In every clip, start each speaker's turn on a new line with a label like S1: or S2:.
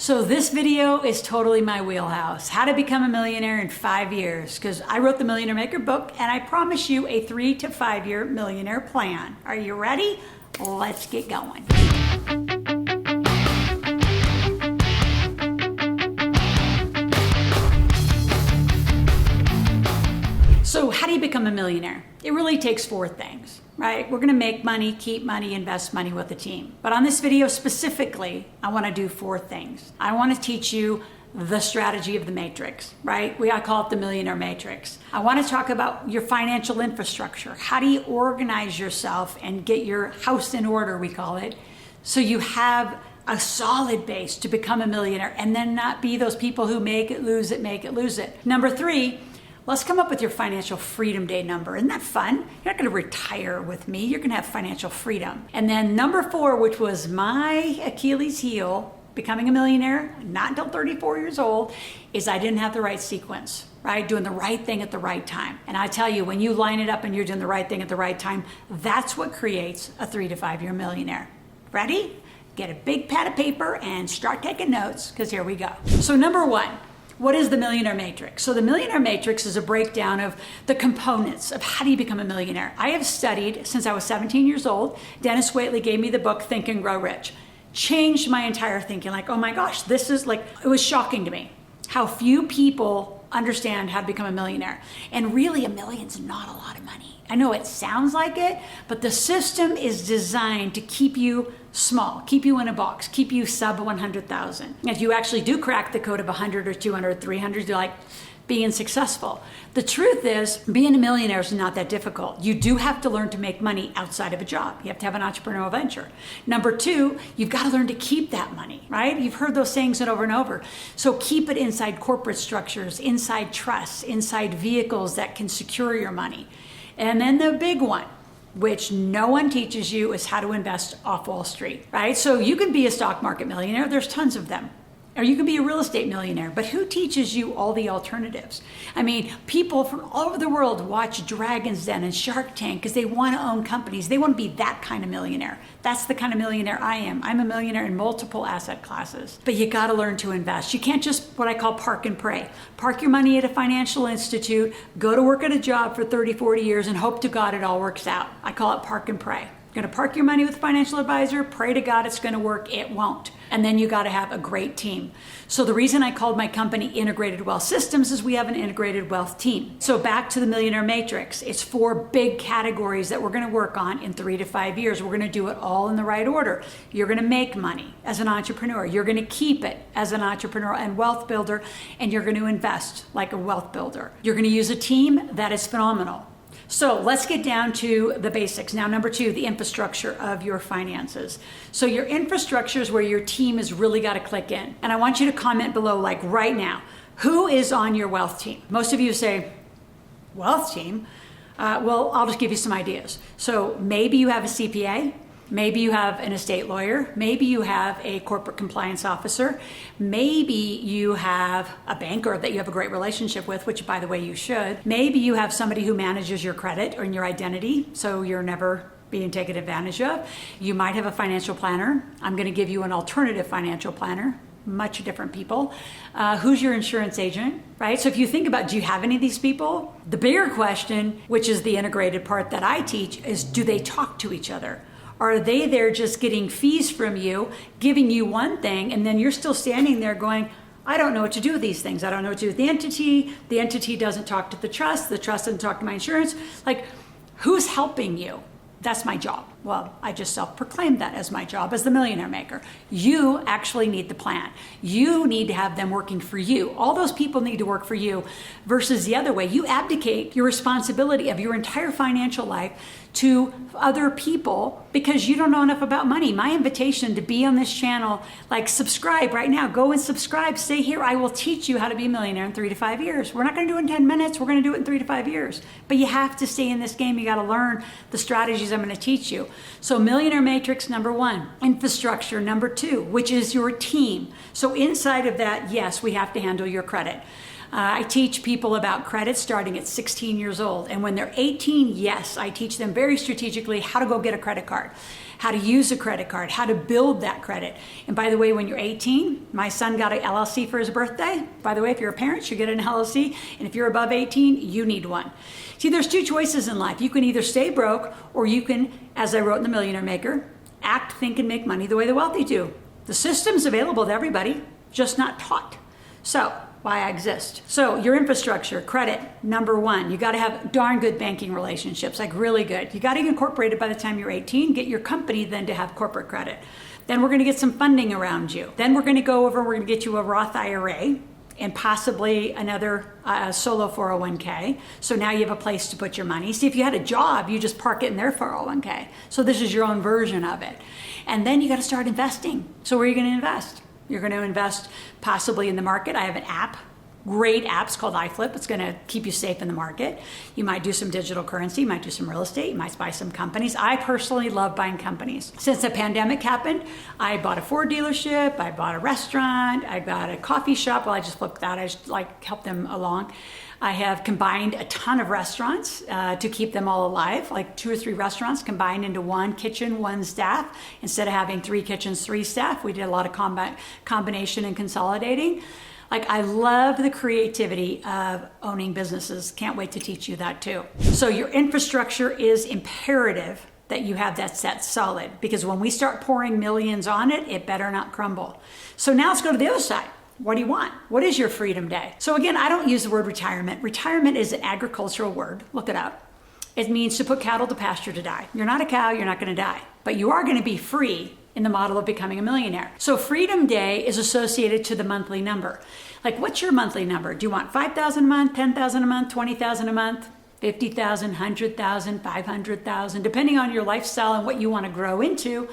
S1: So this video is totally my wheelhouse. How to become a millionaire in 5 years. Because I wrote the Millionaire Maker book and I promise you a 3 to 5 year millionaire plan. Are you ready? Let's get going. So how do you become a millionaire? It really takes 4 things, right? We're gonna make money, keep money, invest money with a team. But on this video specifically, I wanna do 4 things. I wanna teach you the strategy of the matrix, right? I call it the Millionaire Matrix. I wanna talk about your financial infrastructure. How do you organize yourself and get your house in order, we call it, so you have a solid base to become a millionaire and then not be those people who make it, lose it, make it, lose it. Number 3, let's come up with your financial freedom day number. Isn't that fun? You're not gonna retire with me. You're gonna have financial freedom. And then number 4, which was my Achilles heel, becoming a millionaire, not until 34 years old, is I didn't have the right sequence, right? Doing the right thing at the right time. And I tell you, when you line it up and you're doing the right thing at the right time, that's what creates a 3 to 5 year millionaire. Ready? Get a big pad of paper and start taking notes, because here we go. So number 1, what is the Millionaire Matrix? So the Millionaire Matrix is a breakdown of the components of how do you become a millionaire. I have studied since I was 17 years old. Dennis Waitley gave me the book, Think and Grow Rich. Changed my entire thinking. Like, oh my gosh, this is like, it was shocking to me how few people understand how to become a millionaire. And really, $1 million's not a lot of money. I know it sounds like it, but the system is designed to keep you small, keep you in a box, keep you sub 100,000. If you actually do crack the code of 100 or 200 or 300, you're like being successful. The truth is, being a millionaire is not that difficult. You do have to learn to make money outside of a job. You have to have an entrepreneurial venture. Number 2, you've got to learn to keep that money, right? You've heard those sayings over and over. So keep it inside corporate structures, inside trusts, inside vehicles that can secure your money. And then the big one, which no one teaches you, is how to invest off Wall Street, right? So you can be a stock market millionaire. There's tons of them. Or you can be a real estate millionaire, but who teaches you all the alternatives? I mean, people from all over the world watch Dragon's Den and Shark Tank because they want to own companies. They want to be that kind of millionaire. That's the kind of millionaire I am. I'm a millionaire in multiple asset classes, but you got to learn to invest. You can't just what I call park and pray. Park your money at a financial institute, go to work at a job for 30, 40 years and hope to God it all works out. I call it park and pray. You're gonna park your money with a financial advisor, pray to God it's gonna work, it won't. And then you gotta have a great team. So the reason I called my company Integrated Wealth Systems is we have an integrated wealth team. So back to the Millionaire Matrix, it's 4 big categories that we're gonna work on in 3 to 5 years. We're gonna do it all in the right order. You're gonna make money as an entrepreneur. You're gonna keep it as an entrepreneur and wealth builder, and you're gonna invest like a wealth builder. You're gonna use a team that is phenomenal. So let's get down to the basics. Now, number 2, the infrastructure of your finances. So your infrastructure is where your team has really got to click in. And I want you to comment below, like right now, who is on your wealth team? Most of you say, wealth team? Well, I'll just give you some ideas. So maybe you have a CPA. Maybe you have an estate lawyer. Maybe you have a corporate compliance officer. Maybe you have a banker that you have a great relationship with, which by the way, you should. Maybe you have somebody who manages your credit or your identity, so you're never being taken advantage of. You might have a financial planner. I'm gonna give you an alternative financial planner, much different people. Who's your insurance agent, right? So if you think about, do you have any of these people? The bigger question, which is the integrated part that I teach, is do they talk to each other? Are they there just getting fees from you, giving you one thing, and then you're still standing there going, I don't know what to do with these things. I don't know what to do with the entity doesn't talk to the trust doesn't talk to my insurance. Like, who's helping you? That's my job. Well, I just self-proclaimed that as my job as the Millionaire Maker. You actually need the plan. You need to have them working for you. All those people need to work for you versus the other way. You abdicate your responsibility of your entire financial life to other people because you don't know enough about money. My invitation to be on this channel, like subscribe right now, go and subscribe, stay here. I will teach you how to be a millionaire in 3 to 5 years. We're not gonna do it in 10 minutes, we're gonna do it in 3 to 5 years. But you have to stay in this game. You gotta learn the strategies I'm gonna teach you. So Millionaire Matrix, number 1, infrastructure, number 2, which is your team. So inside of that, yes, we have to handle your credit. I teach people about credit starting at 16 years old. And when they're 18, yes, I teach them very strategically how to go get a credit card, how to use a credit card, how to build that credit. And by the way, when you're 18, my son got an LLC for his birthday. By the way, if you're a parent, you get an LLC. And if you're above 18, you need one. See, there's two choices in life. You can either stay broke, or you can, as I wrote in the Millionaire Maker, act, think, and make money the way the wealthy do. The system's available to everybody, just not taught. So, why I exist. So, your infrastructure, credit, number one. You got to have darn good banking relationships, like really good. You got to incorporate it by the time you're 18. Get your company then to have corporate credit. Then we're going to get some funding around you. Then we're going to go over, we're going to get you a Roth IRA and possibly another solo 401k. So now you have a place to put your money. See, if you had a job, you just park it in their 401k. So this is your own version of it. And then you got to start investing. So where are you going to invest? You're going to invest possibly in the market. I have an app, great apps called iFlip. It's going to keep you safe in the market. You might do some digital currency, you might do some real estate, you might buy some companies. I personally love buying companies. Since the pandemic happened, I bought a Ford dealership, I bought a restaurant, I got a coffee shop. Well, I just flipped that. I just help them along. I have combined a ton of restaurants to keep them all alive, like 2 or 3 restaurants combined into one kitchen, one staff. Instead of having 3 kitchens, 3 staff, we did a lot of combination and consolidating. Like, I love the creativity of owning businesses. Can't wait to teach you that too. So your infrastructure is imperative that you have that set solid, because when we start pouring millions on it, it better not crumble. So now let's go to the other side. What do you want? What is your freedom day? So again, I don't use the word retirement. Retirement is an agricultural word. Look it up. It means to put cattle to pasture to die. You're not a cow, you're not going to die, but you are going to be free in the model of becoming a millionaire. So Freedom Day is associated to the monthly number. Like, what's your monthly number? Do you want 5,000 a month, 10,000 a month, 20,000 a month, 50,000, 100,000, 500,000, depending on your lifestyle and what you want to grow into?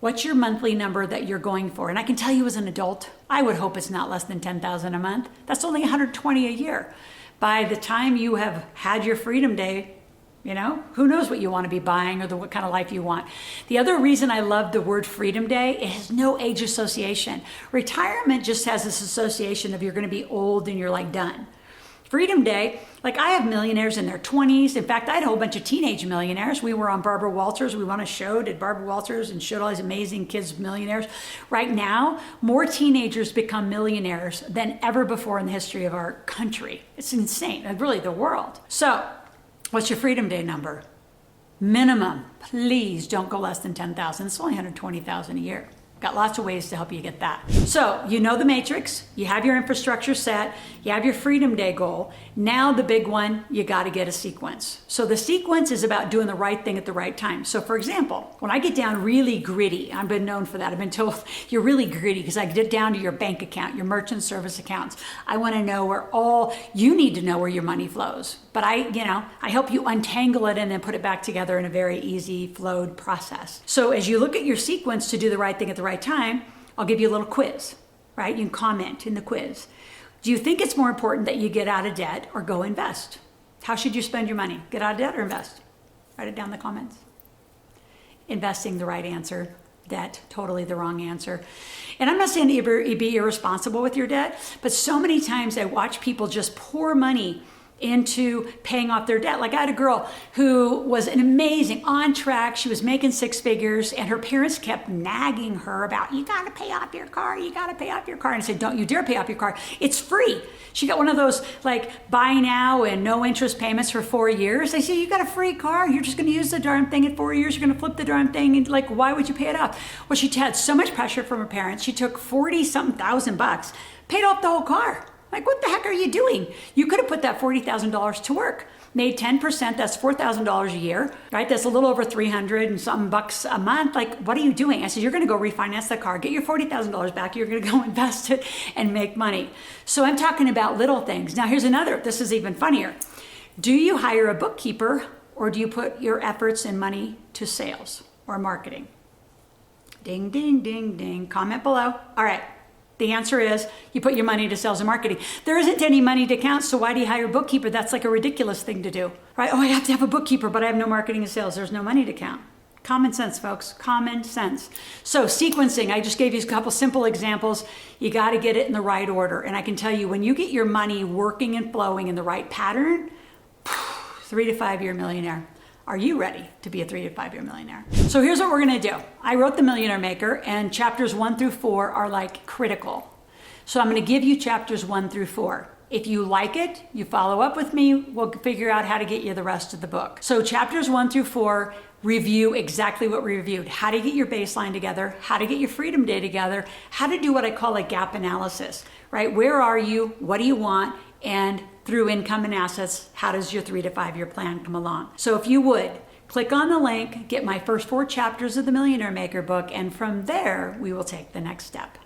S1: What's your monthly number that you're going for? And I can tell you as an adult, I would hope it's not less than 10,000 a month. That's only 120 a year. By the time you have had your Freedom Day, you know, who knows what you want to be buying or what kind of life you want. The other reason I love the word Freedom Day, it has no age association. Retirement just has this association of you're going to be old and you're like done. Freedom Day, like, I have millionaires in their 20s. In fact, I had a whole bunch of teenage millionaires. We were on Barbara Walters. We won a show, did Barbara Walters, and showed all these amazing kids millionaires. Right now, more teenagers become millionaires than ever before in the history of our country. It's insane, and really the world. So, what's your Freedom Day number? Minimum, please don't go less than 10,000. It's only 120,000 a year. Got lots of ways to help you get that. So you know the matrix, you have your infrastructure set, you have your Freedom Day goal. Now the big one, you got to get a sequence. So the sequence is about doing the right thing at the right time. So for example, when I get down really gritty, I've been known for that. I've been told you're really gritty because I get down to your bank account, your merchant service accounts. I want to know you need to know where your money flows. But I help you untangle it and then put it back together in a very easy flowed process. So as you look at your sequence to do the right thing at the right time, I'll give you a little quiz, right? You can comment in the quiz. Do you think it's more important that you get out of debt or go invest? How should you spend your money? Get out of debt or invest? Write it down in the comments. Investing, the right answer. Debt, totally the wrong answer. And I'm not saying to be irresponsible with your debt, but so many times I watch people just pour money into paying off their debt. Like, I had a girl who was an amazing, on track, she was making 6 figures, and her parents kept nagging her about, you gotta pay off your car, you gotta pay off your car. And I said, don't you dare pay off your car, it's free. She got one of those like buy now and no interest payments for 4 years. I said, you got a free car, you're just gonna use the darn thing in 4 years, you're gonna flip the darn thing, and like, why would you pay it off? Well, she had so much pressure from her parents, she took 40-something thousand bucks, paid off the whole car. Like, what the heck are you doing? You could have put that $40,000 to work. Made 10%, that's $4,000 a year, right? That's a little over 300 and something bucks a month. Like, what are you doing? I said, you're gonna go refinance the car, get your $40,000 back, you're gonna go invest it and make money. So I'm talking about little things. Now here's another, this is even funnier. Do you hire a bookkeeper or do you put your efforts and money to sales or marketing? Ding, ding, ding, ding. Comment below. All right. The answer is you put your money to sales and marketing. There isn't any money to count, so why do you hire a bookkeeper? That's like a ridiculous thing to do, right? Oh, I have to have a bookkeeper, but I have no marketing and sales. There's no money to count. Common sense, folks, common sense. So sequencing, I just gave you a couple simple examples. You got to get it in the right order. And I can tell you, when you get your money working and flowing in the right pattern, 3 to 5 year millionaire. Are you ready to be a 3 to 5 year millionaire? So here's what we're going to do. I wrote the Millionaire Maker, and chapters 1 through 4 are like critical. So I'm going to give you chapters 1 through 4. If you like it, you follow up with me, we'll figure out how to get you the rest of the book. So chapters 1 through 4 review exactly what we reviewed. How to get your baseline together, how to get your freedom day together, how to do what I call a gap analysis, right? Where are you? What do you want? And through income and assets, how does your 3 to 5 year plan come along? So if you would, click on the link, get my first 4 chapters of the Millionaire Maker book, and from there, we will take the next step.